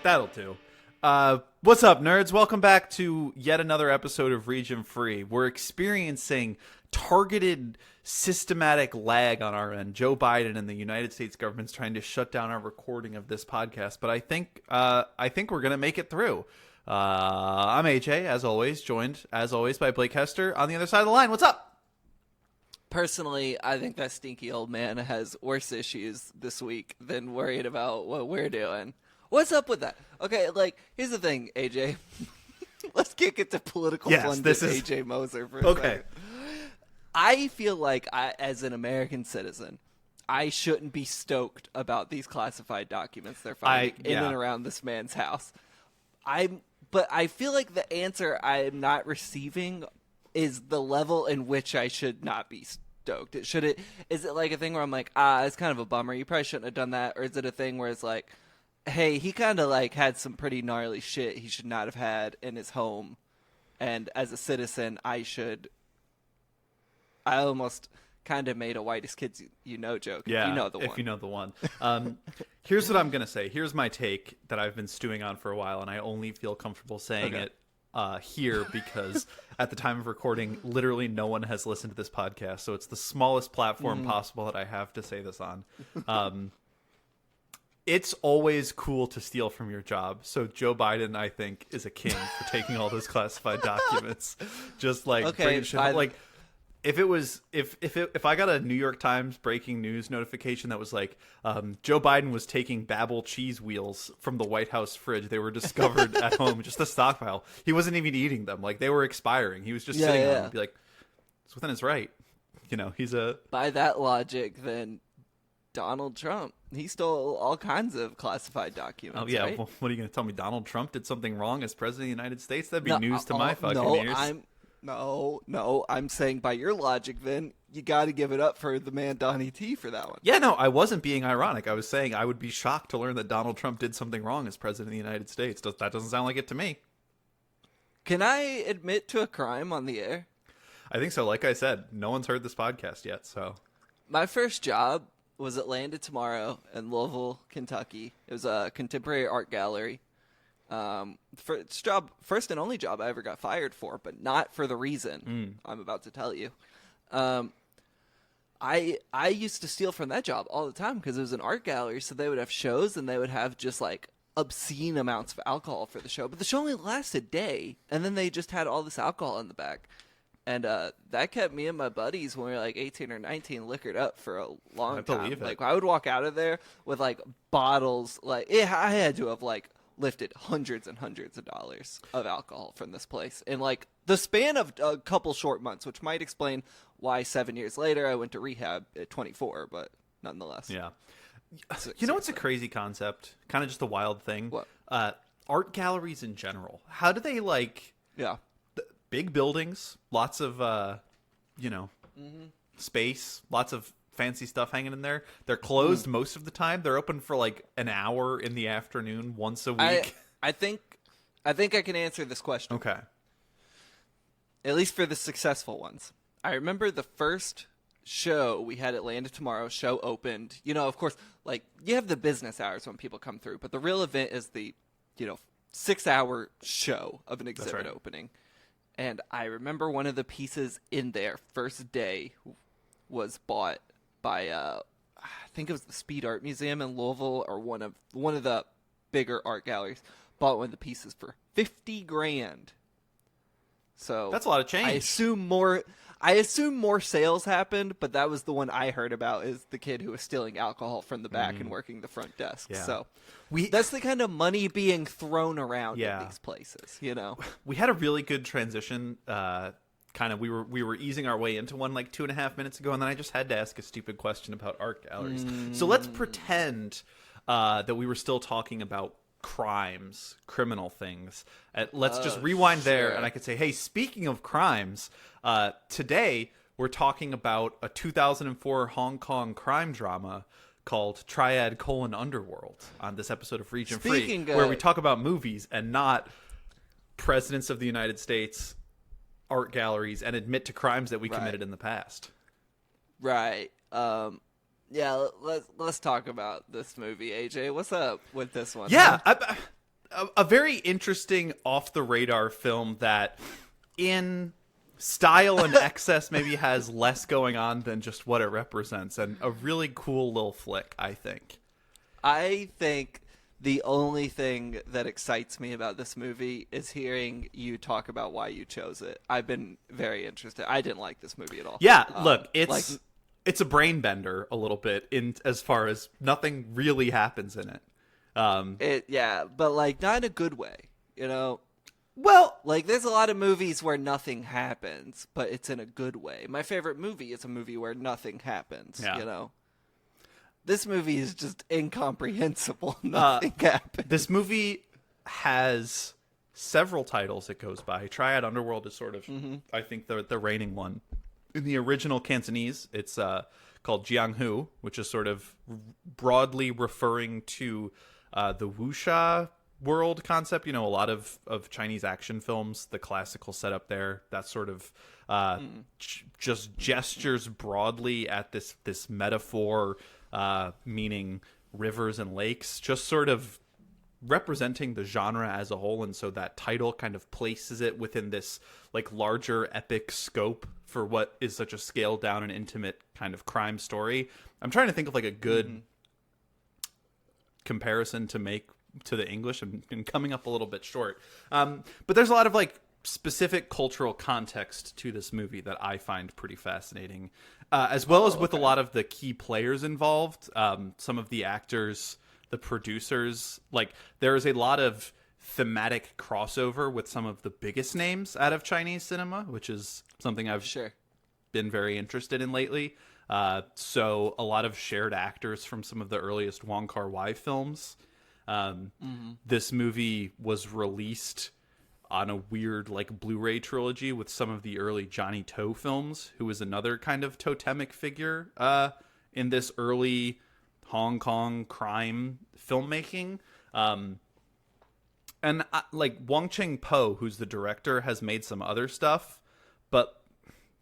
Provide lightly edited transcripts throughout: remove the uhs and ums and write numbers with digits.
That'll do. What's up, nerds? Welcome back to yet another episode of Region Free. We're experiencing targeted, systematic lag on our end. Joe Biden and the United States government's trying to shut down our recording of this podcast, but I think we're gonna make it through. I'm AJ, as always, joined as always by Blake Hester on the other side of the line. What's up? Personally, I think that stinky old man has worse issues this week than worried about what we're doing. What's up with that? Okay, here's the thing, AJ. Let's kick it to political pundit AJ Moser for a second. I feel like as an American citizen, I shouldn't be stoked about these classified documents they're finding in and around this man's house. But I feel like the answer I'm not receiving is the level in which I should not be stoked. Is it like a thing where I'm like, it's kind of a bummer, you probably shouldn't have done that? Or is it a thing where it's like, hey, he kind of had some pretty gnarly shit he should not have had in his home, and as a citizen, I almost kind of made a whitest kids you know joke. Yeah, if you know the one. If you know the one. Here's what I'm going to say. Here's my take that I've been stewing on for a while, and I only feel comfortable saying it here because at the time of recording, literally no one has listened to this podcast, so it's the smallest platform possible that I have to say this on. It's always cool to steal from your job. So Joe Biden, I think, is a king for taking all those classified documents. Just bringing shit up. If I got a New York Times breaking news notification that was Joe Biden was taking Babel cheese wheels from the White House fridge. They were discovered at home, just a stockpile. He wasn't even eating them. They were expiring. He was just sitting on them and be like, it's within his right. He's a... By that logic, then Donald Trump, he stole all kinds of classified documents. Oh, yeah. Right? Well, what are you going to tell me? Donald Trump did something wrong as president of the United States? That'd be news to my fucking ears. No, I'm saying by your logic, then, you got to give it up for the man Donnie T for that one. Yeah, no, I wasn't being ironic. I was saying I would be shocked to learn that Donald Trump did something wrong as president of the United States. That doesn't sound like it to me. Can I admit to a crime on the air? I think so. Like I said, no one's heard this podcast yet, so. My first job was at Landed Tomorrow in Louisville, Kentucky. It was a contemporary art gallery. First and only job I ever got fired for, but not for the reason I'm about to tell you. I used to steal from that job all the time because it was an art gallery, so they would have shows and they would have just obscene amounts of alcohol for the show. But the show only lasted a day, and then they just had all this alcohol in the back. And that kept me and my buddies when we were 18 or 19 liquored up for a long time. I would walk out of there with bottles. I had to have lifted hundreds and hundreds of dollars of alcohol from this place in the span of a couple short months, which might explain why 7 years later I went to rehab at 24, but nonetheless. Yeah. You know what's a crazy concept? Kind of just a wild thing? What? Art galleries in general. How do they Yeah. Big buildings, lots of, space, lots of fancy stuff hanging in there. They're closed most of the time. They're open for an hour in the afternoon once a week. I think I can answer this question. Okay. At least for the successful ones. I remember the first show we had at Landed Tomorrow. Show opened. Of course, you have the business hours when people come through, but the real event is the, 6-hour show of an exhibit opening. And I remember one of the pieces in there, first day, was bought by, I think it was the Speed Art Museum in Louisville, or one of the bigger art galleries, bought one of the pieces for $50,000. So that's a lot of change. I assume more sales happened, but that was the one I heard about, is the kid who was stealing alcohol from the back and working the front desk. Yeah. So that's the kind of money being thrown around in these places, We had a really good transition. We were easing our way into one 2.5 minutes ago, and then I just had to ask a stupid question about art galleries. So let's pretend that we were still talking about criminal things. Let's just rewind there, and I could say, hey, speaking of crimes, today we're talking about a 2004 Hong Kong crime drama called Triad Underworld on this episode of Region Free, where we talk about movies and not presidents of the United States, art galleries, and admit to crimes that we committed in the past. Right. Yeah, let's talk about this movie, AJ. What's up with this one? Yeah, a very interesting off the radar film that in style and excess maybe has less going on than just what it represents, and a really cool little flick, I think. I think the only thing that excites me about this movie is hearing you talk about why you chose it. I've been very interested. I didn't like this movie at all. Yeah, look, it's a brain bender a little bit in as far as nothing really happens in it. But like not in a good way, you know. Well, Like, there's a lot of movies where nothing happens, but it's in a good way. My favorite movie is a movie where nothing happens, you know? This movie is just incomprehensible. Nothing happens. This movie has several titles it goes by. Triad Underworld is sort of, I think, the reigning one. In the original Cantonese, it's called JIANG HU, which is sort of broadly referring to the wuxia world concept. You know, a lot of Chinese action films, the classical setup there, that sort of just gestures broadly at this metaphor, meaning rivers and lakes, just sort of representing the genre as a whole. And so that title kind of places it within this like larger epic scope for what is such a scaled down and intimate kind of crime story. I'm trying to think of like a good comparison to make to the English, and coming up a little bit short. But there's a lot of like specific cultural context to this movie that I find pretty fascinating, as well as with a lot of the key players involved. Some of the actors, the producers, like there is a lot of thematic crossover with some of the biggest names out of Chinese cinema, which is something I've been very interested in lately. So a lot of shared actors from some of the earliest Wong Kar-wai films. This movie was released on a weird like Blu-ray trilogy with some of the early Johnny To films, who was another kind of totemic figure in this early Hong Kong crime filmmaking. And like Wong Po, who's the director, has made some other stuff, but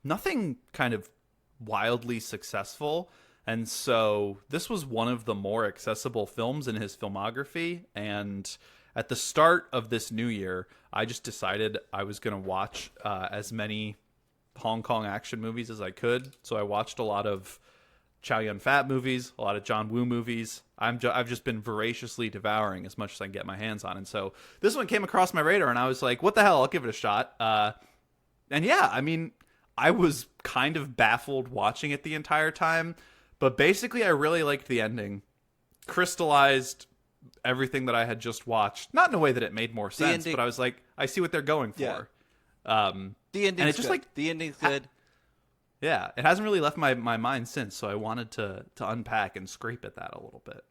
nothing kind of wildly successful. And so this was one of the more accessible films in his filmography. And at the start of this new year, I just decided I was going to watch as many Hong Kong action movies as I could. So I watched a lot of Chow Yun-fat movies, a lot of John Woo movies. I've just been voraciously devouring as much as I can get my hands on. And so this one came across my radar, and I was like, what the hell? I'll give it a shot. And yeah, I mean, I was kind of baffled watching it the entire time. But basically, I really liked the ending. Crystallized everything that I had just watched. Not in a way that it made more sense, but I was like, I see what they're going for. The ending's just good. Like, the ending's good. Yeah, it hasn't really left my mind since, so I wanted to unpack and scrape at that a little bit.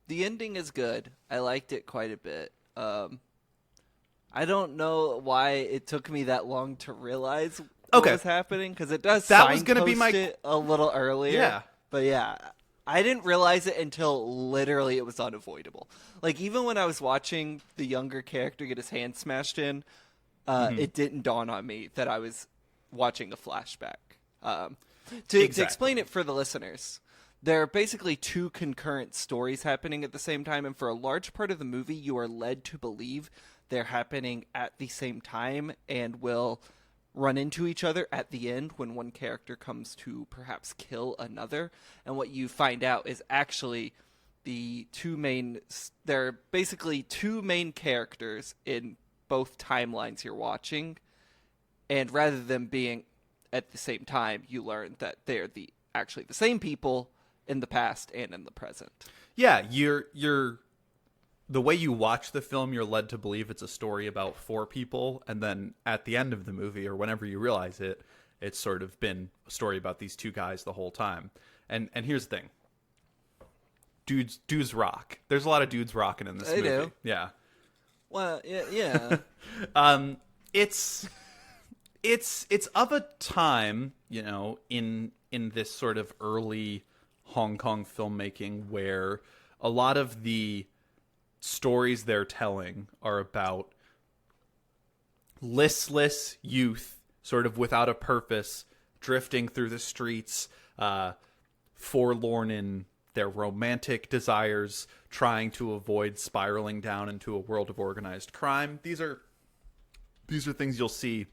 The ending is good. I liked it quite a bit. I don't know why it took me that long to realize what was happening, because it does signpost it a little earlier. Yeah. But yeah, I didn't realize it until literally it was unavoidable. Like, even when I was watching the younger character get his hand smashed in, it didn't dawn on me that I was watching a flashback. To explain it for the listeners, there are basically two concurrent stories happening at the same time, and for a large part of the movie, you are led to believe they're happening at the same time and will run into each other at the end when one character comes to perhaps kill another. And what you find out is actually there are basically two main characters in both timelines you're watching. And rather than being at the same time, you learn that they're actually the same people in the past and in the present. Yeah, you're the way you watch the film, you're led to believe it's a story about four people, and then at the end of the movie, or whenever you realize it, it's sort of been a story about these two guys the whole time. And here's the thing. Dudes rock. There's a lot of dudes rocking in this movie. Do. Yeah. Well, yeah. It's of a time, you know, in this sort of early Hong Kong filmmaking where a lot of the stories they're telling are about listless youth, sort of without a purpose, drifting through the streets, forlorn in their romantic desires, trying to avoid spiraling down into a world of organized crime. These are things you'll see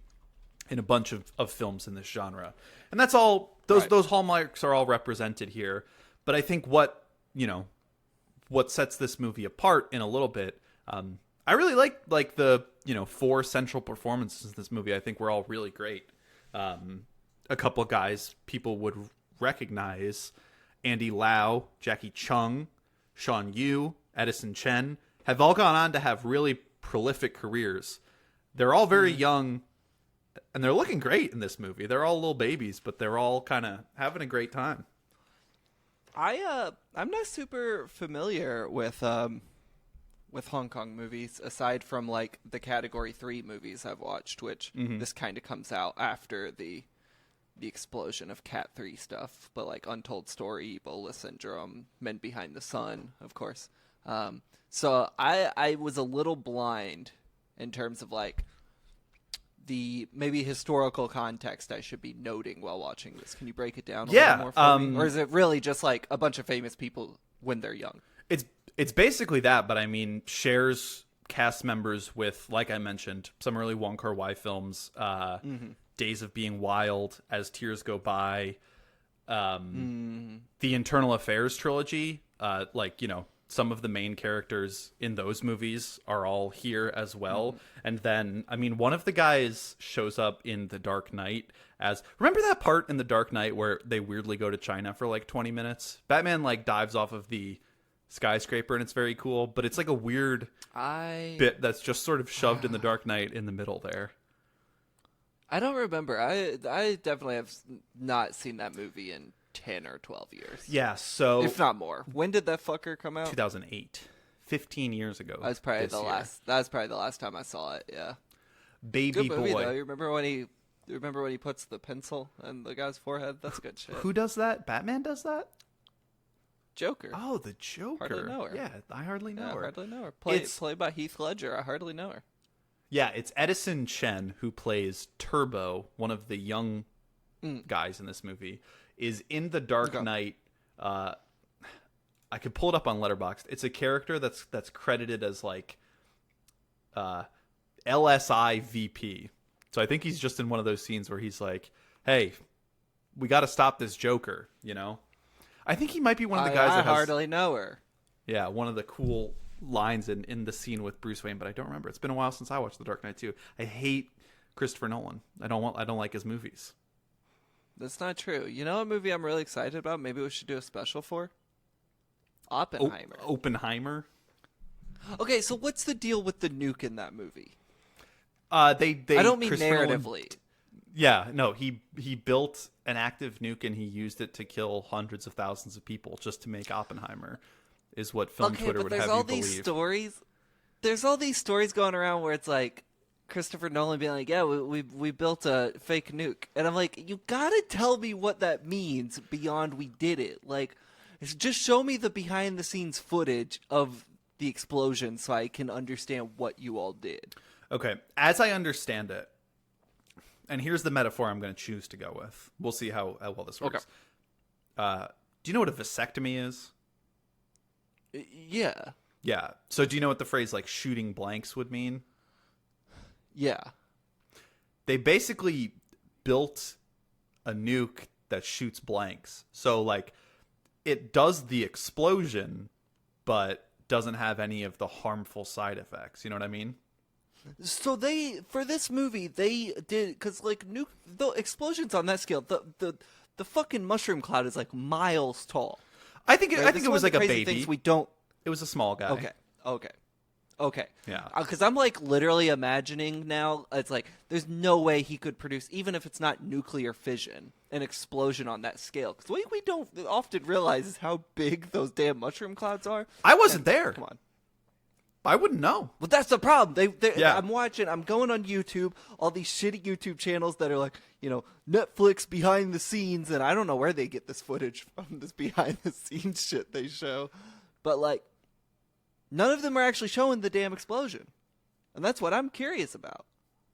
in a bunch of films in this genre. And that's all, those hallmarks are all represented here. But I think what sets this movie apart in a little bit, I really like the, 4 central performances in this movie. I think were all really great. A couple of guys people would recognize, Andy Lau, Jacky Cheung, Sean Yu, Edison Chen, have all gone on to have really prolific careers. They're all very young, and they're looking great in this movie. They're all little babies, but they're all kind of having a great time. I'm not super familiar with Hong Kong movies, aside from like the Category 3 movies I've watched, which this kind of comes out after the explosion of Cat 3 stuff, but like Untold Story, Ebola Syndrome, Men Behind the Sun, of course. So I was a little blind in terms of like the maybe historical context I should be noting while watching this. Can you break it down a little more for me? Or is it really just like a bunch of famous people when they're young? It's basically that, but I mean, shares cast members with, like I mentioned, some early Wong Kar-wai films, Days of Being Wild, As Tears Go By, the Internal Affairs trilogy, some of the main characters in those movies are all here as well. And then, I mean, one of the guys shows up in The Dark Knight as... Remember that part in The Dark Knight where they weirdly go to China for like 20 minutes? Batman like dives off of the skyscraper and it's very cool, but it's like a weird bit that's just sort of shoved in The Dark Knight in the middle there. I don't remember. I definitely have not seen that movie in 10 or 12 years. Yeah, so... If not more. When did that fucker come out? 2008. 15 years ago. That's probably the last time I saw it, yeah. Baby good movie, boy. Though. You remember when he puts the pencil in the guy's forehead? That's good shit. Who does that? Batman does that? Joker. Oh, the Joker. Hardly know her. Yeah, I hardly know her. Hardly know her. Played by Heath Ledger. I hardly know her. Yeah, it's Edison Chen who plays Turbo, one of the young guys in this movie, is in The Dark Knight. I could pull it up on Letterboxd. It's a character that's credited as like LSI VP. So I think he's just in one of those scenes where he's like, "Hey, we got to stop this Joker," I think he might be one of the guys that has... I hardly know her. Yeah, one of the cool lines in the scene with Bruce Wayne, but I don't remember. It's been a while since I watched The Dark Knight too. I hate Christopher Nolan. I don't like his movies. That's not true. You know what movie I'm really excited about? Maybe we should do a special for? Oppenheimer. Oppenheimer? Okay, so what's the deal with the nuke in that movie? They I don't mean Christopher narratively. Nolan, yeah, no, he built an active nuke and he used it to kill hundreds of thousands of people just to make Oppenheimer, is what film Twitter would have you believe. There's all these stories going around where it's like Christopher Nolan being like, yeah, we built a fake nuke. And I'm like, you gotta tell me what that means beyond we did it. Like, just show me the behind the scenes footage of the explosion so I can understand what you all did. Okay, as I understand it, and here's the metaphor I'm going to choose to go with. We'll see how well this works. Okay. Do you know what a vasectomy is? Yeah. Yeah. So do you know what the phrase like shooting blanks would mean? Yeah. They basically built a nuke that shoots blanks. So like it does the explosion, but doesn't have any of the harmful side effects. You know what I mean? So for this movie, they did, because like the explosions on that scale, the fucking mushroom cloud is like miles tall. I think it was like a baby. Things we don't. It was a small guy. Okay. Yeah. Because I'm like literally imagining now. It's like there's no way he could produce, even if it's not nuclear fission, an explosion on that scale. Because what we don't often realize is how big those damn mushroom clouds are. I wasn't there. Come on. I wouldn't know. Well, that's the problem. Yeah. I'm going on YouTube, all these shitty YouTube channels that are like, Netflix behind the scenes, and I don't know where they get this footage from, this behind the scenes shit they show. But, like, none of them are actually showing the damn explosion. And that's what I'm curious about.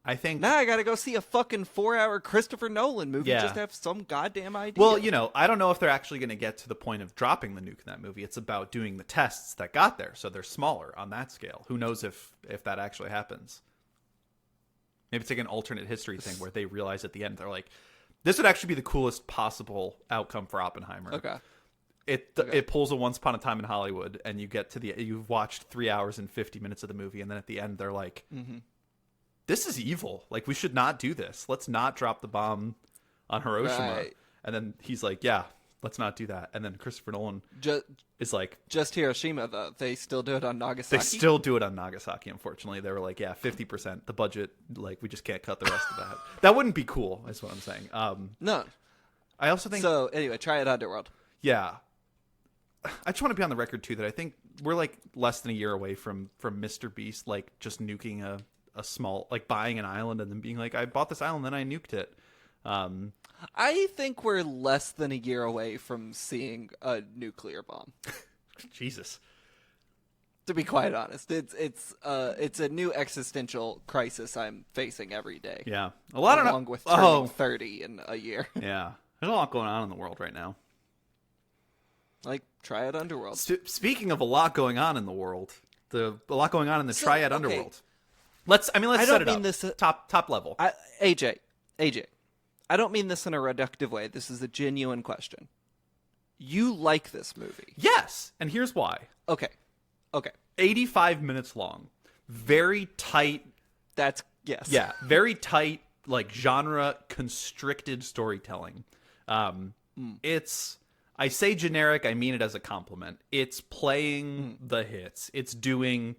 I think now I gotta go see a fucking 4-hour Christopher Nolan movie Yeah. just to have some goddamn idea. Well, I don't know if they're actually going to get to the point of dropping the nuke in that movie. It's about doing the tests that got there, so they're smaller on that scale. Who knows if that actually happens? Maybe it's like an alternate history thing where they realize at the end they're like, this would actually be the coolest possible outcome for Oppenheimer. Okay. It pulls a Once Upon a Time in Hollywood, and you get to you've watched 3 hours and 50 minutes of the movie, and then at the end they're like, this is evil. Like, we should not do this. Let's not drop the bomb on Hiroshima. Right. And then he's like, yeah, let's not do that. And then Christopher Nolan is like, just Hiroshima, though. They still do it on Nagasaki. they still do it on Nagasaki, unfortunately. They were like, yeah, 50%. The budget, like, we just can't cut the rest of that. That wouldn't be cool, is what I'm saying. No. I also think... So, anyway, Triad Underworld. Yeah. I just want to be on the record, too, that I think we're, like, less than a year away from Mr. Beast, like, just nuking a small, like, buying an island and then being like, I bought this island, then I nuked it. I think we're less than a year away from seeing a nuclear bomb. Jesus. To be quite honest, it's a new existential crisis I'm facing every day. Yeah. A lot along with turning 30 in a year. Yeah. There's a lot going on in the world right now. Like Triad Underworld. Speaking of a lot going on in the world, a lot going on in the Triad Underworld. Let's I set don't it mean up. this Top level. AJ, I don't mean this in a reductive way. This is a genuine question. You like this movie? Yes, and here's why. Okay. 85 minutes long. Very tight. That's yes. Yeah, very tight, like, genre constricted storytelling. It's, I say generic, I mean it as a compliment. It's playing the hits. It's doing,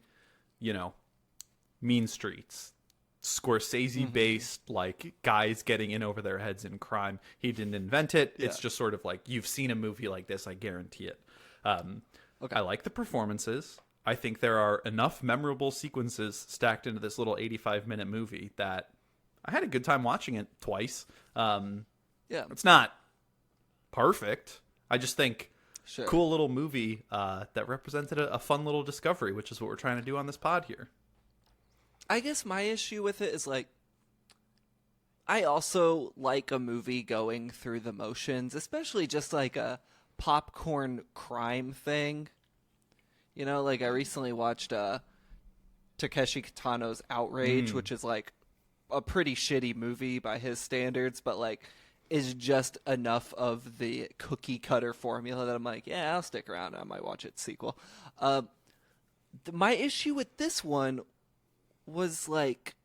Mean Streets, Scorsese-based, like, guys getting in over their heads in crime. He didn't invent it. Yeah. It's just sort of like, you've seen a movie like this, I guarantee it. I like the performances. I think there are enough memorable sequences stacked into this little 85-minute movie that I had a good time watching it twice. It's not perfect. I just think cool little movie that represented a fun little discovery, which is what we're trying to do on this pod here. I guess my issue with it is, like, I also like a movie going through the motions, especially just like a popcorn crime thing. Like, I recently watched Takeshi Kitano's Outrage, which is, like, a pretty shitty movie by his standards, but, like, is just enough of the cookie cutter formula that I'm like, yeah, I'll stick around. I might watch its sequel. My issue with this one was, like,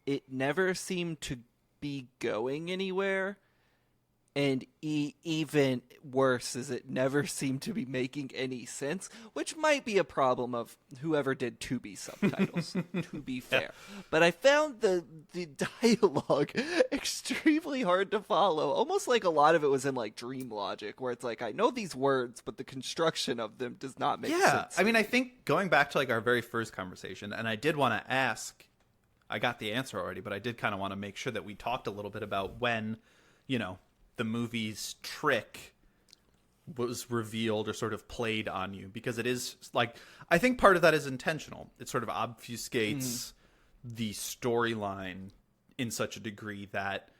it never seemed to be going anywhere, and even worse is it never seemed to be making any sense, which might be a problem of whoever did Tubi subtitles, to be fair. But I found the dialogue extremely hard to follow, almost like a lot of it was in, like, dream logic, where it's like, I know these words, but the construction of them does not make sense. I mean, I think going back to, like, our very first conversation, and I did want to ask, I got the answer already, but I did kind of want to make sure that we talked a little bit about when, the movie's trick was revealed or sort of played on you, because it is, like, I think part of that is intentional. It sort of obfuscates the storyline in such a degree that,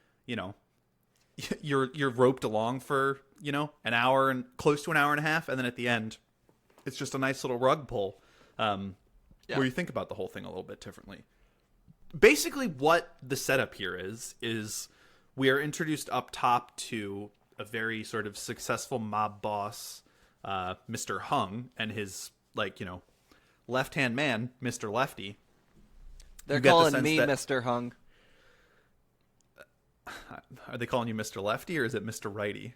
you're roped along for, an hour and close to an hour and a half. And then at the end, it's just a nice little rug pull where you think about the whole thing a little bit differently. Basically what the setup here is we are introduced up top to a very sort of successful mob boss, Mr. Hung, and his, like, left-hand man, Mr. Lefty. They're calling me Mr. Hung. Are they calling you Mr. Lefty, or is it Mr. Righty?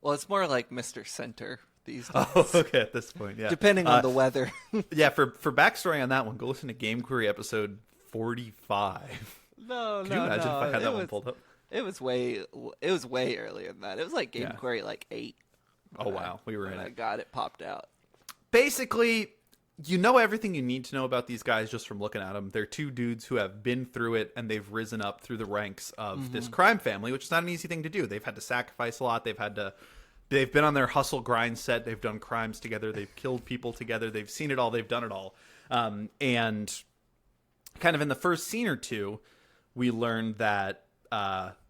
Well, it's more like Mr. Center these days. Oh, okay, at this point, yeah. Depending on the weather. Yeah, for backstory on that one, go listen to Game Query episode 45. No, Could you imagine if I had that one pulled up? It was way earlier than that. It was like Game Query, like 8. Oh, wow. We were in it. I got it popped out. Basically, you know everything you need to know about these guys just from looking at them. They're two dudes who have been through it, and they've risen up through the ranks of this crime family, which is not an easy thing to do. They've had to sacrifice a lot. They've been on their hustle grind set. They've done crimes together. They've killed people together. They've seen it all. They've done it all. And kind of in the first scene or two, we learned that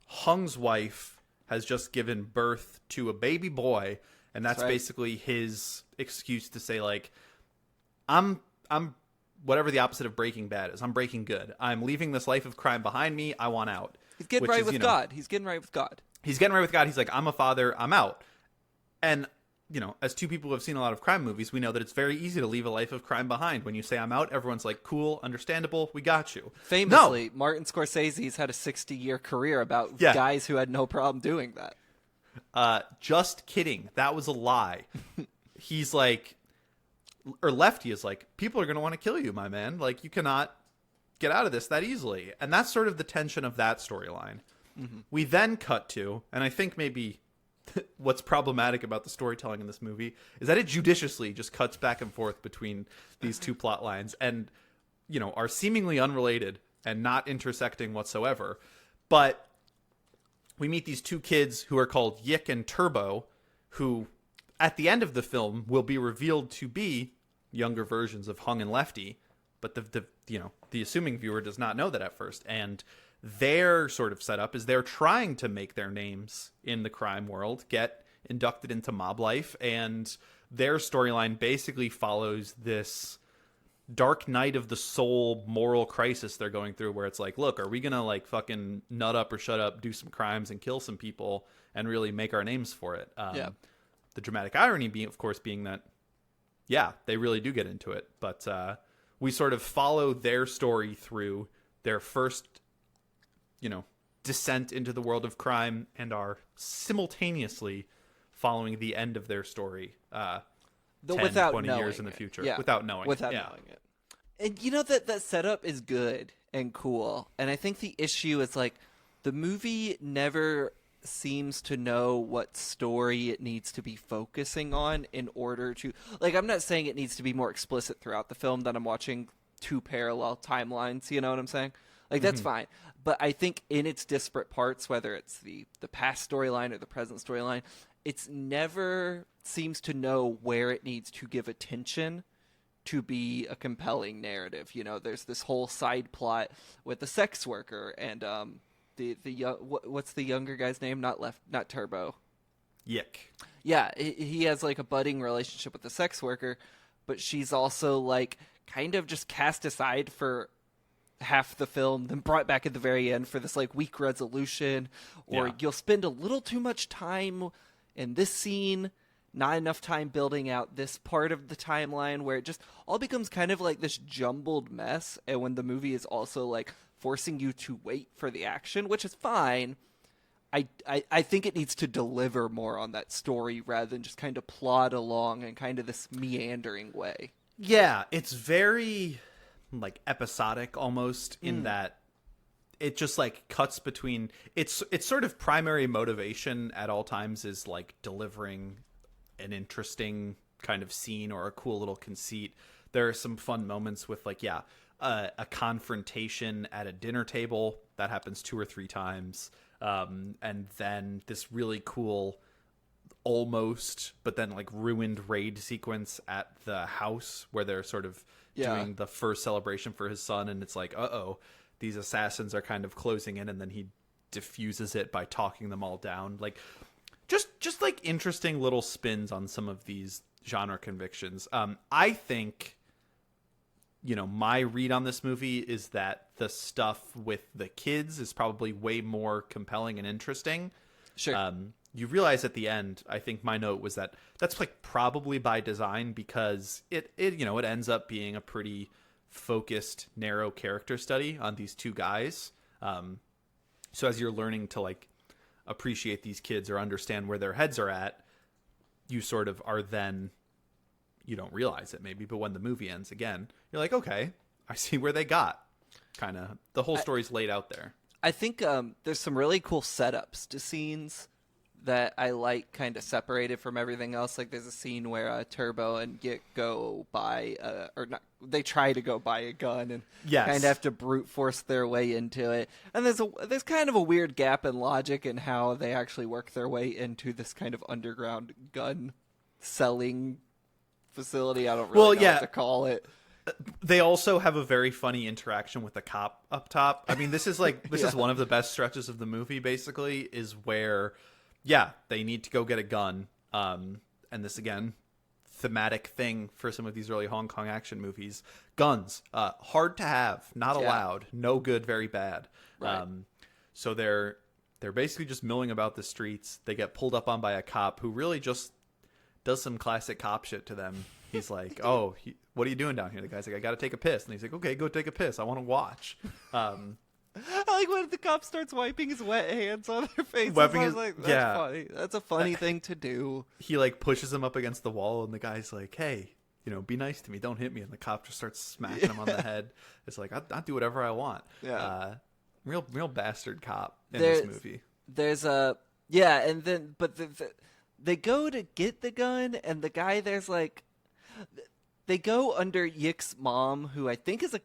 Hung's wife has just given birth to a baby boy, and that's right. basically his excuse to say, like, I'm whatever the opposite of Breaking Bad is. I'm Breaking Good. I'm leaving this life of crime behind me. I want out. He's getting right with God. He's getting right with God. He's getting right with God. He's like, I'm a father. I'm out. And, as two people who have seen a lot of crime movies, we know that it's very easy to leave a life of crime behind. When you say I'm out, everyone's like, cool, understandable, we got you. Famously, Martin Scorsese's had a 60-year career about guys who had no problem doing that. Just kidding. That was a lie. He's like, or Lefty is like, people are going to want to kill you, my man. Like, you cannot get out of this that easily. And that's sort of the tension of that storyline. Mm-hmm. We then cut to, and I think maybe what's problematic about the storytelling in this movie is that it judiciously just cuts back and forth between these two plot lines and, are seemingly unrelated and not intersecting whatsoever. But we meet these two kids who are called Yik and Turbo, who at the end of the film will be revealed to be younger versions of Hung and Lefty. But the assuming viewer does not know that at first. And their sort of setup is they're trying to make their names in the crime world, get inducted into mob life, and their storyline basically follows this dark night of the soul moral crisis they're going through, where it's like, look, are we gonna like fucking nut up or shut up, do some crimes and kill some people and really make our names for it? The dramatic irony being, of course, being that, they really do get into it, but we sort of follow their story through their first descent into the world of crime, and are simultaneously following the end of their story 10, without 20 knowing years in the it. future. Yeah. Without knowing knowing it. And that setup is good and cool. And I think the issue is, like, the movie never seems to know what story it needs to be focusing on in order to... Like, I'm not saying it needs to be more explicit throughout the film that I'm watching two parallel timelines, you know what I'm saying? Like, that's fine. But I think in its disparate parts, whether it's the past storyline or the present storyline, it's never seems to know where it needs to give attention to be a compelling narrative. There's this whole side plot with the sex worker and what's the younger guy's name? Not Turbo. Yik. Yeah, he has like a budding relationship with the sex worker, but she's also like kind of just cast aside for half the film, then brought back at the very end for this like weak resolution, or you'll spend a little too much time in this scene, not enough time building out this part of the timeline, where it just all becomes kind of like this jumbled mess. And when the movie is also like forcing you to wait for the action, which is fine, I think it needs to deliver more on that story rather than just kind of plod along in kind of this meandering way. Yeah, it's very like episodic almost in that it just like cuts between it's sort of primary motivation at all times is like delivering an interesting kind of scene or a cool little conceit. There are some fun moments with like a confrontation at a dinner table that happens 2 or 3 times, and then this really cool almost but then like ruined raid sequence at the house where they're sort of doing the first celebration for his son, and it's like, these assassins are kind of closing in, and then he diffuses it by talking them all down. Like just like interesting little spins on some of these genre convictions. I think my read on this movie is that the stuff with the kids is probably way more compelling and interesting. Sure. You realize at the end, I think my note was that that's like probably by design, because it ends up being a pretty focused, narrow character study on these two guys. So as you're learning to like appreciate these kids or understand where their heads are at, you sort of are then, you don't realize it maybe, but when the movie ends again, you're like, okay, I see where they got. Kind of the whole story's laid out there. I think there's some really cool setups to scenes that I like kind of separated from everything else. Like there's a scene where Turbo and Git go buy, they try to go buy a gun and kind of have to brute force their way into it. And there's kind of a weird gap in logic in how they actually work their way into this kind of underground gun selling facility. I don't really know what to call it. They also have a very funny interaction with the cop up top. I mean, this is is one of the best stretches of the movie, basically, is where, they need to go get a gun. And this, again, thematic thing for some of these early Hong Kong action movies. Guns. Hard to have. Not allowed. No good, very bad. Right. So they're basically just milling about the streets. They get pulled up on by a cop who really just does some classic cop shit to them. He's like, what are you doing down here? The guy's like, I got to take a piss. And he's like, okay, go take a piss. I want to watch. I like when the cop starts wiping his wet hands on their faces. I was like, that's funny. That's a funny thing to do. He like pushes him up against the wall, and the guy's like, hey, be nice to me. Don't hit me. And the cop just starts smacking him on the head. It's like, I'll do whatever I want. Yeah. Real bastard cop in this movie. There's and then, but they go to get the gun, and the guy there's like, they go under Yik's mom, who I think is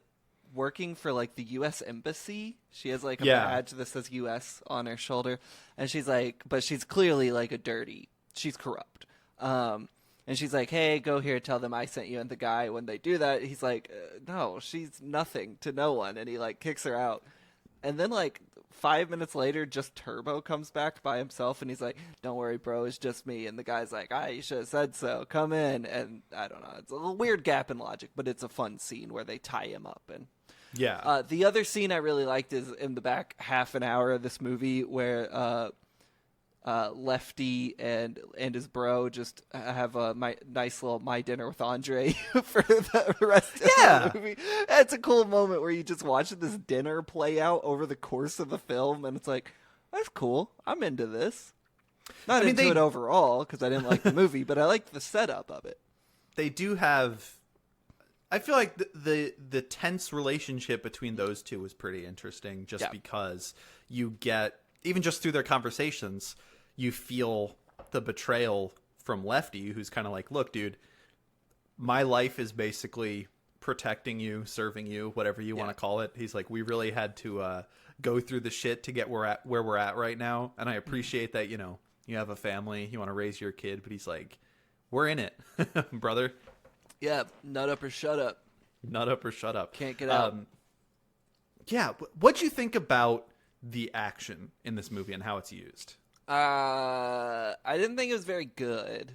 working for like the U.S. Embassy. She has like a badge that says U.S. on her shoulder, and she's like, but she's clearly like she's corrupt. And she's like, hey, go here, tell them I sent you. And the guy, when they do that, he's like, no, she's nothing to no one, and he like kicks her out. And then like 5 minutes later, just Turbo comes back by himself, and he's like, don't worry, bro, it's just me. And the guy's like, you should have said so. Come in. And I don't know. It's a little weird gap in logic, but it's a fun scene where they tie him up. And the other scene I really liked is in the back half an hour of this movie where Lefty and his bro just have a nice little My Dinner with Andre for the rest of the movie. It's a cool moment where you just watch this dinner play out over the course of the film, and it's like, that's cool. I'm into this. Not into it overall, because I didn't like the movie, but I liked the setup of it. They do have... I feel like the tense relationship between those two was pretty interesting, just because you get, even just through their conversations, you feel the betrayal from Lefty, who's kind of like, look, dude, my life is basically protecting you, serving you, whatever you want to call it. He's like, we really had to go through the shit to get where we're at right now. And I appreciate that, you have a family, you want to raise your kid, but he's like, we're in it, brother. Yeah, nut up or shut up. Nut up or shut up. Can't get out. What'd you think about the action in this movie and how it's used? I didn't think it was very good.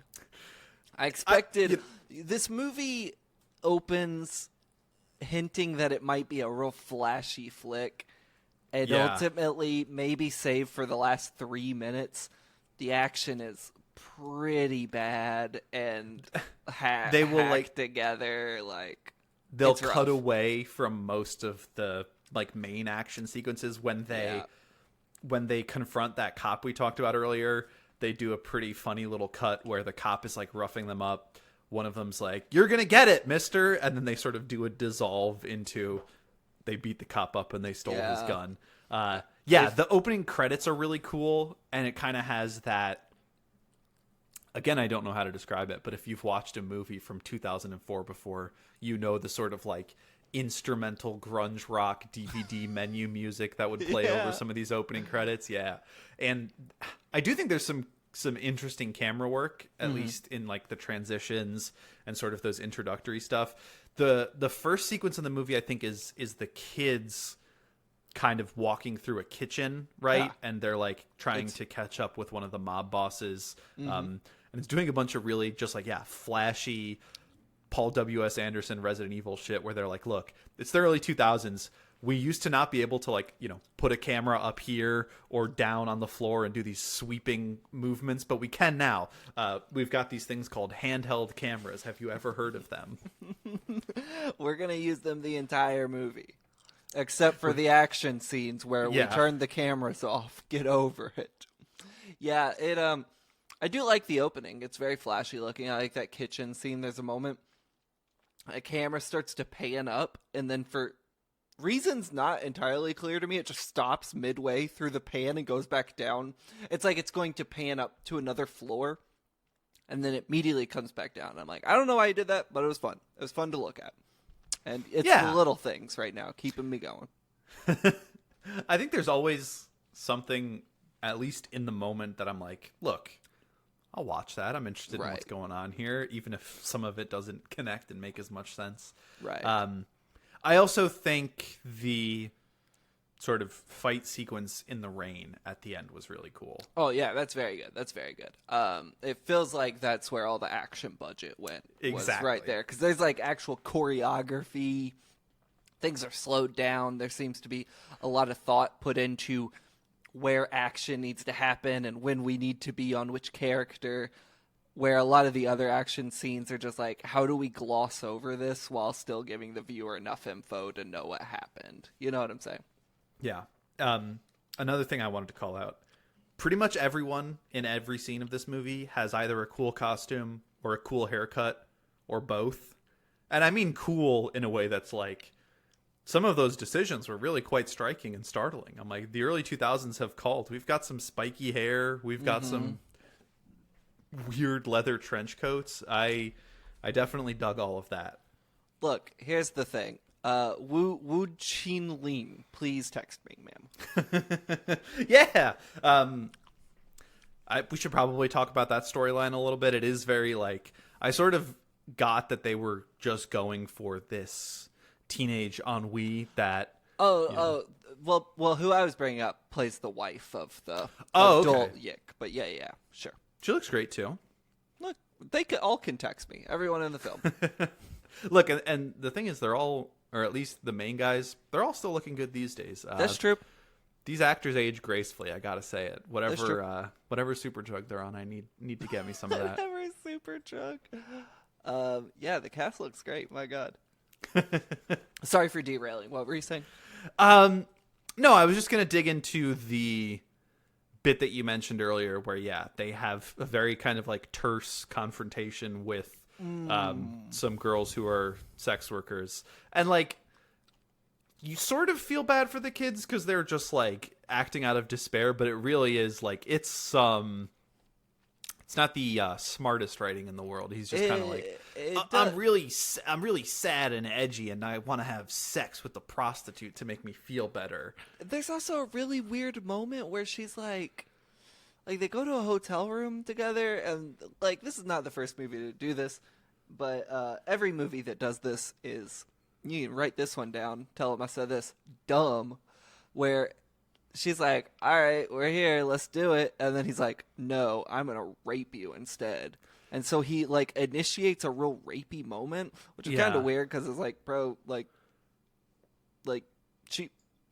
I expected... This movie opens hinting that it might be a real flashy flick, and ultimately, maybe save for the last 3 minutes, the action is pretty bad and they will hacked together. Like, they'll cut away from most of the like main action sequences when they confront that cop we talked about earlier. They do a pretty funny little cut where the cop is like roughing them up. One of them's like, "You're gonna get it, mister," and then they sort of do a dissolve into they beat the cop up and they stole his gun. The opening credits are really cool, and it kind of has that. Again, I don't know how to describe it, but if you've watched a movie from 2004 before, you know the sort of like instrumental grunge rock DVD menu music that would play over some of these opening credits. Yeah. And I do think there's some interesting camera work, at least in like the transitions and sort of those introductory stuff. The first sequence in the movie, I think, is the kids kind of walking through a kitchen, right? And they're like trying to catch up with one of the mob bosses. And it's doing a bunch of really just like, flashy Paul W.S. Anderson Resident Evil shit where they're like, look, it's the early 2000s. We used to not be able to like, put a camera up here or down on the floor and do these sweeping movements, but we can now. We've got these things called handheld cameras. Have you ever heard of them? We're going to use them the entire movie, except for the action scenes where we turn the cameras off. Get over it. Yeah, I do like the opening. It's very flashy looking. I like that kitchen scene. There's a moment a camera starts to pan up, and then for reasons not entirely clear to me, it just stops midway through the pan and goes back down. It's like it's going to pan up to another floor, and then it immediately comes back down. I'm like, I don't know why you did that, but it was fun. It was fun to look at. And it's the little things right now keeping me going. I think there's always something, at least in the moment, that I'm like, look, I'll watch that. I'm interested in Right. what's going on here, even if some of it doesn't connect and make as much sense. Right. I also think the sort of fight sequence in the rain at the end was really cool. Oh yeah, that's very good. That's very good. It feels like that's where all the action budget went. Exactly. Was right there, because there's like actual choreography. Things are slowed down. There seems to be a lot of thought put into where action needs to happen and when we need to be on which character. Where a lot of the other action scenes are just like, how do we gloss over this while still giving the viewer enough info to know what happened? You know what I'm saying? Yeah. Another thing I wanted to call out. Pretty much everyone in every scene of this movie has either a cool costume or a cool haircut or both. And I mean cool in a way that's like, some of those decisions were really quite striking and startling. I'm like, the early 2000s have called. We've got some spiky hair. We've got some weird leather trench coats. I definitely dug all of that. Look, here's the thing. Wu Chin Lin, please text me, ma'am. Yeah. We should probably talk about that storyline a little bit. It is very like, I sort of got that they were just going for this teenage ennui that. Well, who I was bringing up plays the wife of the Okay. adult Yick. But yeah, sure. She looks great too. Look, they all can text me. Everyone in the film. Look, and the thing is, they're all, or at least the main guys, they're all still looking good these days. That's true. These actors age gracefully. I gotta say it. That's true. Whatever super drug they're on, I need to get me some of that. Whatever super drug. Yeah, the cast looks great. My God. Sorry for derailing. What were you saying? No, I was just gonna dig into the bit that you mentioned earlier, where they have a very kind of like terse confrontation with some girls who are sex workers, and like you sort of feel bad for the kids because they're just like acting out of despair, but it really is like it's not the smartest writing in the world. He's just kind of like, I'm really sad and edgy, and I want to have sex with the prostitute to make me feel better. There's also a really weird moment where she's like they go to a hotel room together, and like this is not the first movie to do this, but every movie that does this is, you can write this one down, tell him I said this, dumb, where she's like, all right, we're here, let's do it. And then he's like, no, I'm going to rape you instead. And so he like initiates a real rapey moment, which is kind of weird because it's like, bro, like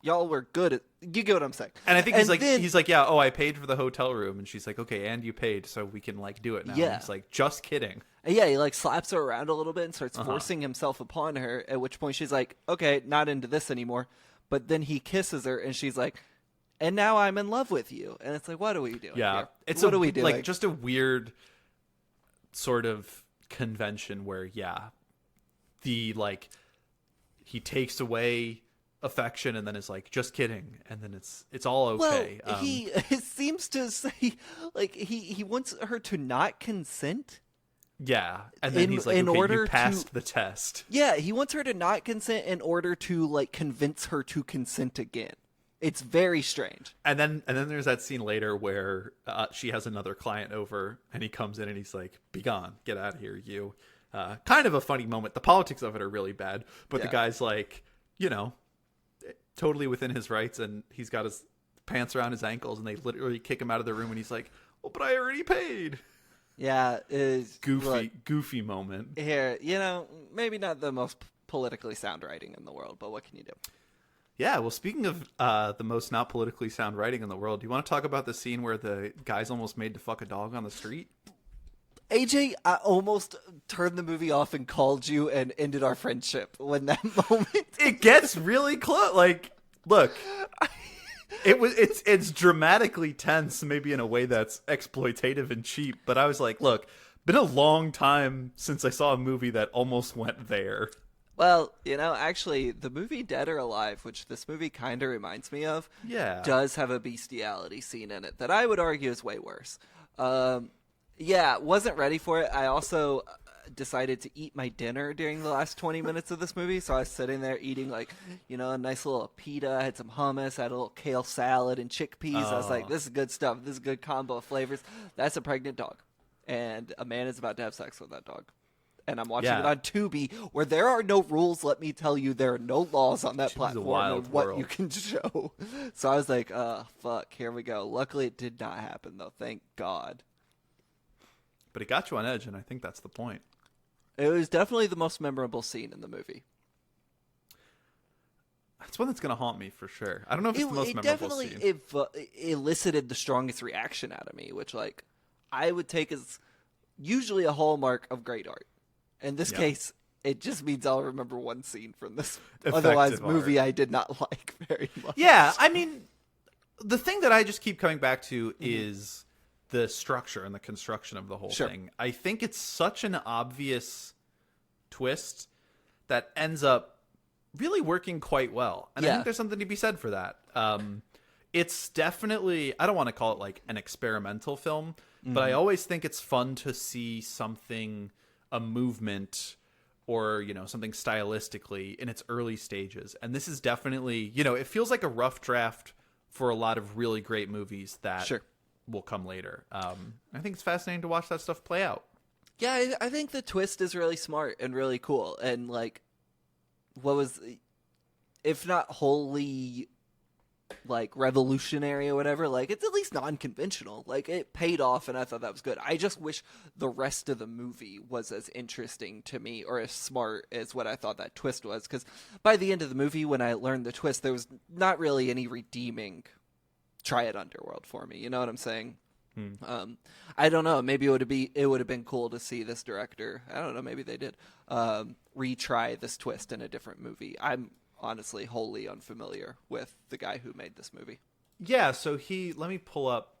y'all were good at, you get what I'm saying. And I think he's like, yeah, I paid for the hotel room. And she's like, okay, and you paid, so we can like do it now. Yeah. And he's like, just kidding. And yeah, he like slaps her around a little bit and starts forcing himself upon her, at which point she's like, okay, not into this anymore. But then he kisses her and she's like, and now I'm in love with you. And it's like, what are we doing here? What are we doing? Like just a weird sort of convention where, the like, he takes away affection and then is like, just kidding. And then it's all okay. Well, he seems to say like he wants her to not consent. Yeah. And then he's like, okay, you passed the test. Yeah. He wants her to not consent in order to like convince her to consent again. It's very strange. And then there's that scene later where she has another client over and he comes in and he's like, be gone, get out of here, you. Kind of a funny moment. The politics of it are really bad, but the guy's like, totally within his rights, and he's got his pants around his ankles, and they literally kick him out of the room, and he's like, oh, but I already paid. Yeah. Goofy moment. Here, maybe not the most politically sound writing in the world, but what can you do? Yeah, well, speaking of the most not politically sound writing in the world, do you want to talk about the scene where the guy's almost made to fuck a dog on the street? AJ, I almost turned the movie off and called you and ended our friendship when that moment. It gets really close. Like, look, it's dramatically tense, maybe in a way that's exploitative and cheap. But I was like, look, been a long time since I saw a movie that almost went there. Well, actually, the movie Dead or Alive, which this movie kind of reminds me of, does have a bestiality scene in it that I would argue is way worse. Wasn't ready for it. I also decided to eat my dinner during the last 20 minutes of this movie, so I was sitting there eating a nice little pita. I had some hummus, I had a little kale salad and chickpeas. I was like, this is good stuff. This is good combo of flavors. That's a pregnant dog. and a man is about to have sex with that dog. And I'm watching Yeah. it on Tubi, where there are no rules. Let me tell you, there are no laws on that Tubi's a platform wild of what world. you can show. So I was like, fuck, here we go. Luckily, it did not happen, though. Thank God. But it got you on edge, and I think that's the point. It was definitely the most memorable scene in the movie. It's one that's going to haunt me for sure. I don't know if it's the most It memorable definitely scene. elicited the strongest reaction out of me, which, like, I would take as usually a hallmark of great art. In this case, it just means I'll remember one scene from this Effective otherwise movie art. I did not like very much. Yeah, I mean, the thing that I just keep coming back to Mm-hmm. is the structure and the construction of the whole Sure. thing. I think it's such an obvious twist that ends up really working quite well. And I Yeah. think there's something to be said for that. It's definitely, I don't want to call it like an experimental film, but I always think it's fun to see something, a movement, or, you know, something stylistically in its early stages. And this is definitely, you know, it feels like a rough draft for a lot of really great movies that Sure. will come later. I think it's fascinating to watch that stuff play out. Yeah, I think the twist is really smart and really cool. And, like, what was, if not wholly, like, revolutionary or whatever, like, it's at least non-conventional. Like, it paid off, and I thought that was good. I just wish the rest of the movie was as interesting to me or as smart as what I thought that twist was. Because by the end of the movie, when I learned the twist, there was not really any redeeming Triad Underworld for me. You know what I'm saying? I don't know. Maybe it would have been cool to see this director. I don't know. Maybe they did retry this twist in a different movie. I'm honestly wholly unfamiliar with the guy who made this movie. Yeah, so let me pull up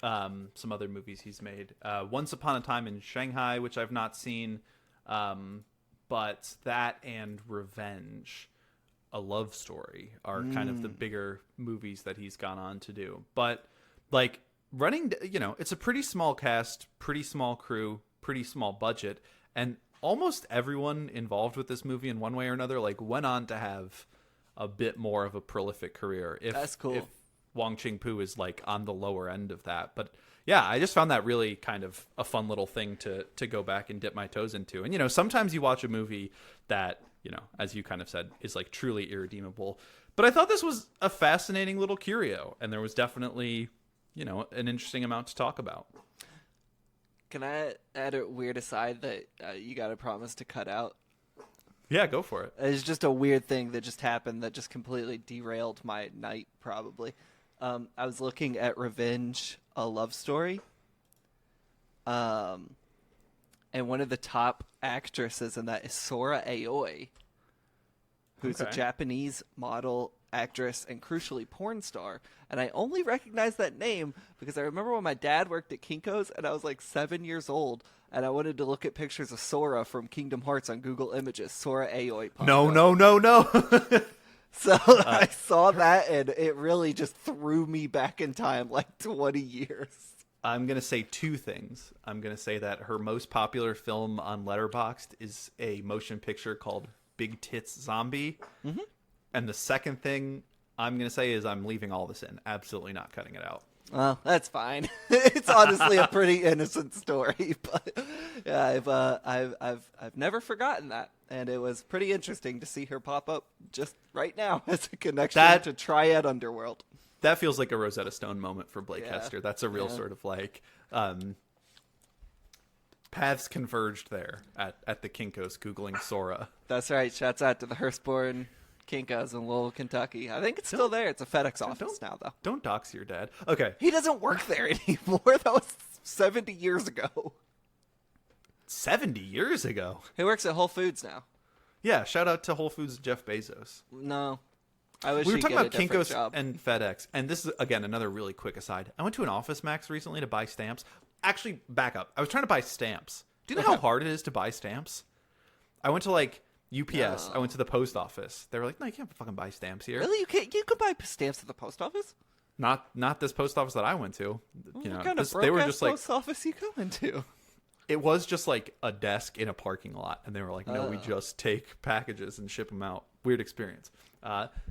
some other movies he's made. Once Upon a Time in Shanghai, which I've not seen, but that and Revenge, A Love Story, are kind of the bigger movies that he's gone on to do. But, like, it's a pretty small cast, pretty small crew, pretty small budget, and almost everyone involved with this movie in one way or another, like, went on to have a bit more of a prolific career. That's cool. If Wong Ching-pu is, like, on the lower end of that. But yeah, I just found that really kind of a fun little thing to go back and dip my toes into. And, you know, sometimes you watch a movie that, you know, as you kind of said, is, like, truly irredeemable. But I thought this was a fascinating little curio, and there was definitely, you know, an interesting amount to talk about. Can I add a weird aside that you got to promise to cut out? Yeah, go for it. It's just a weird thing that just happened that just completely derailed my night, probably. I was looking at Revenge, A Love Story. And one of the top actresses in that is Sora Aoi, who's a Okay. Japanese model, actress, and crucially porn star. And I only recognize that name because I remember when my dad worked at Kinko's and I was like 7 years old and I wanted to look at pictures of Sora from Kingdom Hearts on Google Images. Sora Aoi popped up. No. So I saw that and it really just threw me back in time like 20 years. I'm going to say two things. I'm going to say that her most popular film on Letterboxd is a motion picture called Big Tits Zombie. Mm-hmm. And the second thing I'm going to say is I'm leaving all this in. Absolutely not cutting it out. Well, that's fine. It's honestly a pretty innocent story, but yeah, I've never forgotten that, and it was pretty interesting to see her pop up just right now as a connection to Triad Underworld. That feels like a Rosetta Stone moment for Blake Yeah. Hester. That's a real sort of like paths converged there at the Kinko's Googling Sora. That's right. Shouts out to the Hurstbourne Kinko's in Louisville, Kentucky. I think it's still there. It's a FedEx office now, though. Don't dox your dad. Okay. He doesn't work there anymore. That was 70 years ago. 70 years ago. He works at Whole Foods now. Yeah, shout out to Whole Foods Jeff Bezos. No. I wish We were he'd talking get about a different Kinko's job. and FedEx, and this is, again, another really quick aside. I went to an Office Max recently to buy stamps. Actually, back up. I was trying to buy stamps. Do you know how hard it is to buy stamps? I went to, like, UPS. No. I went to the post office. They were like, no, you can't fucking buy stamps here. Really? You can buy stamps at the post office? Not this post office that I went to. What You know, kind of they were broke-ass just like, post office you go into? it was just like a desk in a parking lot, and they were like, no, we just take packages and ship them out. Weird experience.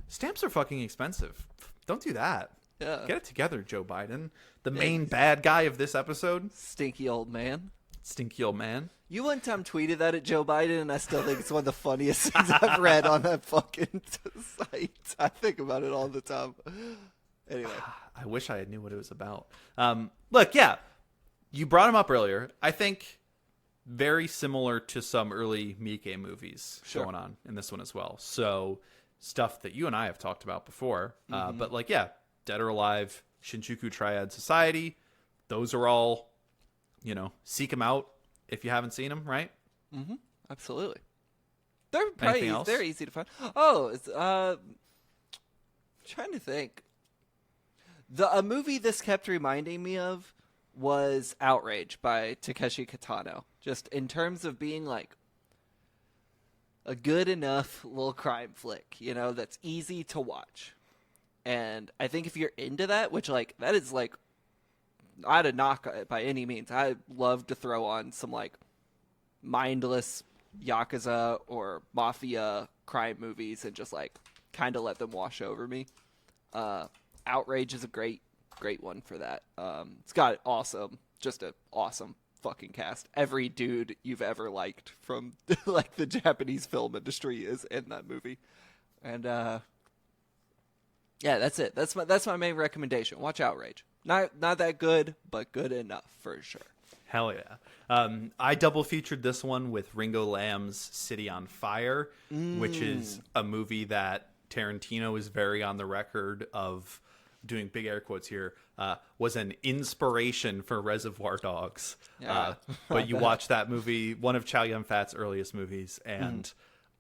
Stamps are fucking expensive. Don't do that. Yeah. Get it together, Joe Biden. The main bad guy of this episode. Stinky old man. Stinky old man. You one time tweeted that at Joe Biden, and I still think it's one of the funniest things I've read on that fucking site. I think about it all the time. Anyway. I wish I knew what it was about. Look, yeah, you brought him up earlier. I think very similar to some early Miike movies going on in this one as well. So stuff that you and I have talked about before. But like, yeah, Dead or Alive, Shinjuku Triad Society, those are all, you know, seek them out if you haven't seen them, right? Mm-hmm. Absolutely. They're easy to find. Oh, it's trying to think. A movie this kept reminding me of was Outrage by Takeshi Kitano. Just in terms of being like a good enough little crime flick, you know, that's easy to watch. And I think if you're into that, which like that is like not a knock by any means. I love to throw on some like mindless Yakuza or Mafia crime movies and just like kind of let them wash over me. Outrage is a great one for that. It's got just an awesome fucking cast. Every dude you've ever liked from like the Japanese film industry is in that movie. And yeah, that's it. That's my main recommendation. Watch Outrage. Not that good, but good enough for sure. Hell yeah. I double featured this one with Ringo Lam's City on Fire, which is a movie that Tarantino is very on the record of doing big air quotes here, was an inspiration for Reservoir Dogs. Yeah. But you watch that movie, one of Chow Yun-Fat's earliest movies, and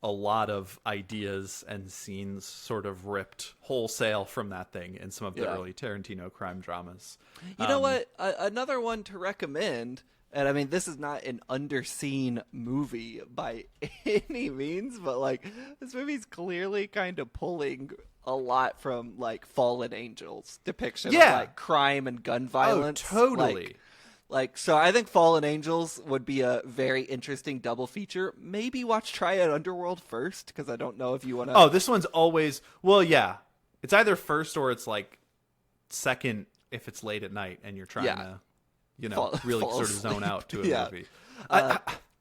a lot of ideas and scenes sort of ripped wholesale from that thing in some of the early Tarantino crime dramas. You know what? Another one to recommend, and I mean, this is not an underseen movie by any means, but like, this movie's clearly kind of pulling a lot from like Fallen Angels depiction of like crime and gun violence. Oh, totally. So I think Fallen Angels would be a very interesting double feature. Maybe watch Triad Underworld first, because I don't know if you want to... Oh, this one's always... Well, yeah. It's either first or it's like second if it's late at night and you're trying to, you know, really sort of zone out to a movie.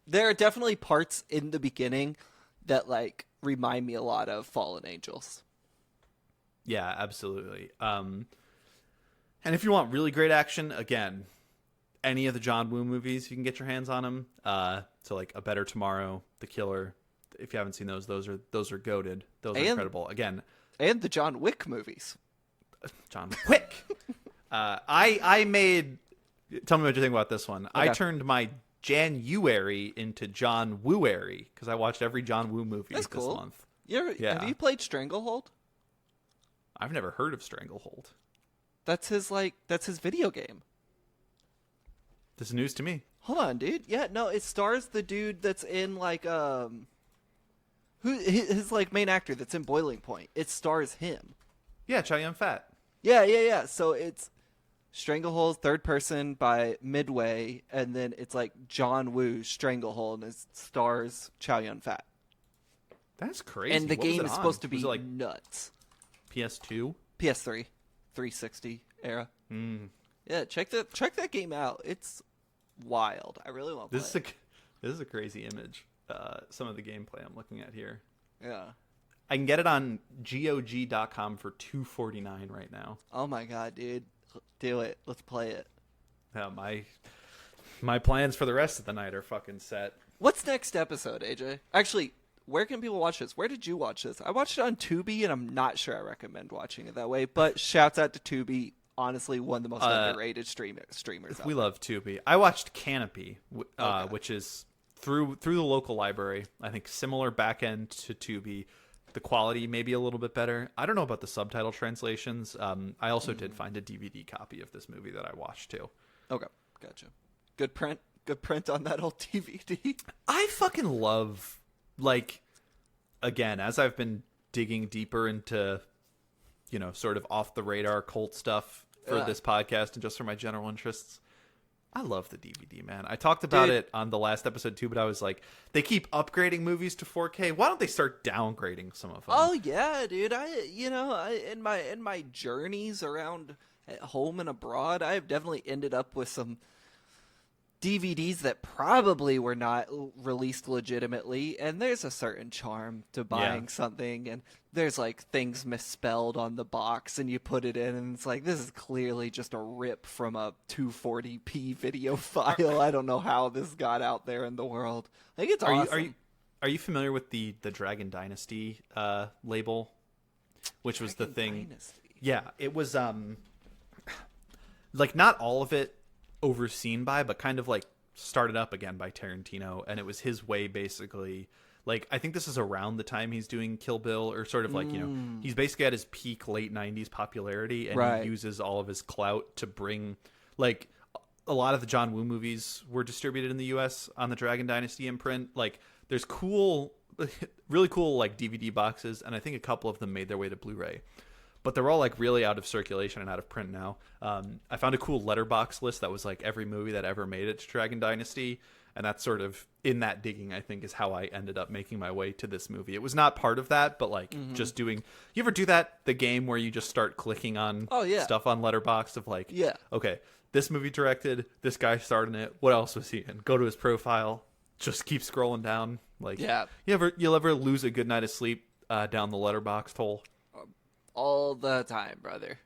There are definitely parts in the beginning that like remind me a lot of Fallen Angels. Yeah, absolutely. And if you want really great action, again... any of the John Woo movies, you can get your hands on them. So like A Better Tomorrow, The Killer. If you haven't seen those are goated. Those are incredible. Again, and the John Wick movies. John Wick. I made. Tell me what you think about this one. Okay. I turned my January into John Wooary because I watched every John Woo movie this month. Have you played Stranglehold? I've never heard of Stranglehold. That's his video game. This is news to me. Hold on, dude. Yeah, no, it stars the dude that's in like his like main actor that's in Boiling Point. It stars him. Yeah, Chow Yun-Fat. Yeah. So it's Stranglehold, third person by Midway, and then it's like John Woo's Stranglehold, and it stars Chow Yun-Fat. That's crazy. And the game is supposed to be like nuts. PS2, PS3, 360 era. Yeah, check that game out. It's wild. I really want to play it. This is a crazy image. Some of the gameplay I'm looking at here. Yeah. I can get it on GOG.com for $2.49 right now. Oh my god, dude. Do it. Let's play it. Yeah, my plans for the rest of the night are fucking set. What's next episode, AJ? Actually, where can people watch this? Where did you watch this? I watched it on Tubi, and I'm not sure I recommend watching it that way, but shouts out to Tubi. Honestly, one of the most underrated streamers. We love Tubi. I watched Canopy, which is through the local library. I think similar back end to Tubi. The quality may be a little bit better. I don't know about the subtitle translations. I also did find a DVD copy of this movie that I watched too. Okay, gotcha. Good print on that old DVD. I fucking love, like, again, as I've been digging deeper into, you know, sort of off the radar cult stuff for this podcast and just for my general interests, I love the DVD, man. I talked about Dude. it on the last episode too, but I was like, they keep upgrading movies to 4K. Why don't they start downgrading some of them? Oh yeah, dude. In my journeys around at home and abroad, I have definitely ended up with some DVDs that probably were not released legitimately, and there's a certain charm to buying something, and there's like things misspelled on the box, and you put it in, and it's like, this is clearly just a rip from a 240p video file. I don't know how this got out there in the world. Like, it's awesome. Are you familiar with the Dragon Dynasty label, which was the thing? Dynasty. Yeah, it was like not all of it overseen by, but kind of like started up again by Tarantino, and it was his way basically. Like, I think this is around the time he's doing Kill Bill, or sort of like, you know, he's basically at his peak late 90s popularity, and he uses all of his clout to bring, like, a lot of the John Woo movies were distributed in the US on the Dragon Dynasty imprint. Like, there's really cool like DVD boxes, and I think a couple of them made their way to Blu-ray. But they're all like really out of circulation and out of print now. I found a cool letterbox list that was like every movie that ever made it to Dragon Dynasty, and that's sort of in that digging, I think, is how I ended up making my way to this movie. It was not part of that, but like just doing. You ever do that? The game where you just start clicking on stuff on Letterboxd of like, okay, this movie directed, this guy starred in it. What else was he in? Go to his profile. Just keep scrolling down. Like, you'll ever lose a good night of sleep down the Letterboxd hole? All the time, brother.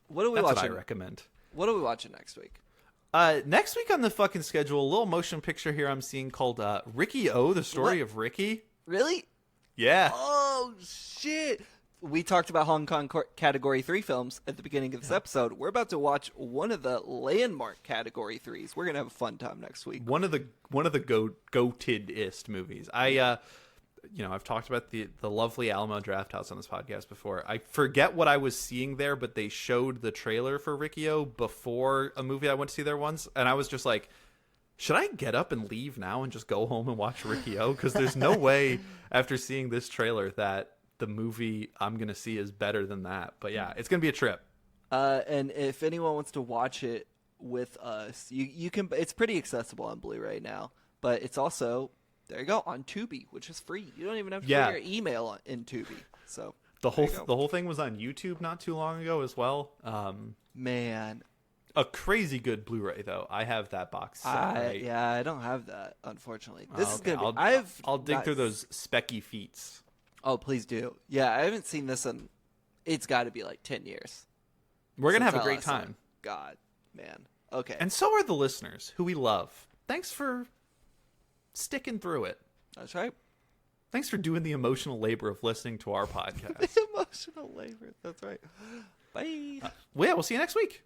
What are we That's watching? what I recommend. What are we watching next week? Next week on the fucking schedule, a little motion picture here I'm seeing called Ricky O, the story of Ricky. Really? Yeah. Oh, shit. We talked about Hong Kong Category 3 films at the beginning of this episode. We're about to watch one of the landmark Category 3s. We're going to have a fun time next week. One of the goated-ist movies. I've talked about the lovely Alamo Drafthouse on this podcast before. I forget what I was seeing there, but they showed the trailer for Riccio before a movie I went to see there once, and I was just like, should I get up and leave now and just go home and watch Riccio? Because there's no way after seeing this trailer that the movie I'm going to see is better than that. But yeah, it's going to be a trip. And if anyone wants to watch it with us, you can. It's pretty accessible on Blu-ray now, but it's also... There you go, on Tubi, which is free. You don't even have to put your email in Tubi. So the whole thing was on YouTube not too long ago as well. Man, a crazy good Blu-ray though. I have that box set. I don't have that, unfortunately. This is gonna be. I'll dig through those specky feats. Oh, please do. Yeah, I haven't seen this in. It's got to be like 10 years. We're gonna have a great time. God, man. Okay. And so are the listeners who we love. Thanks for sticking through it. That's right. Thanks for doing the emotional labor of listening to our podcast. The emotional labor. That's right. Bye. We'll see you next week.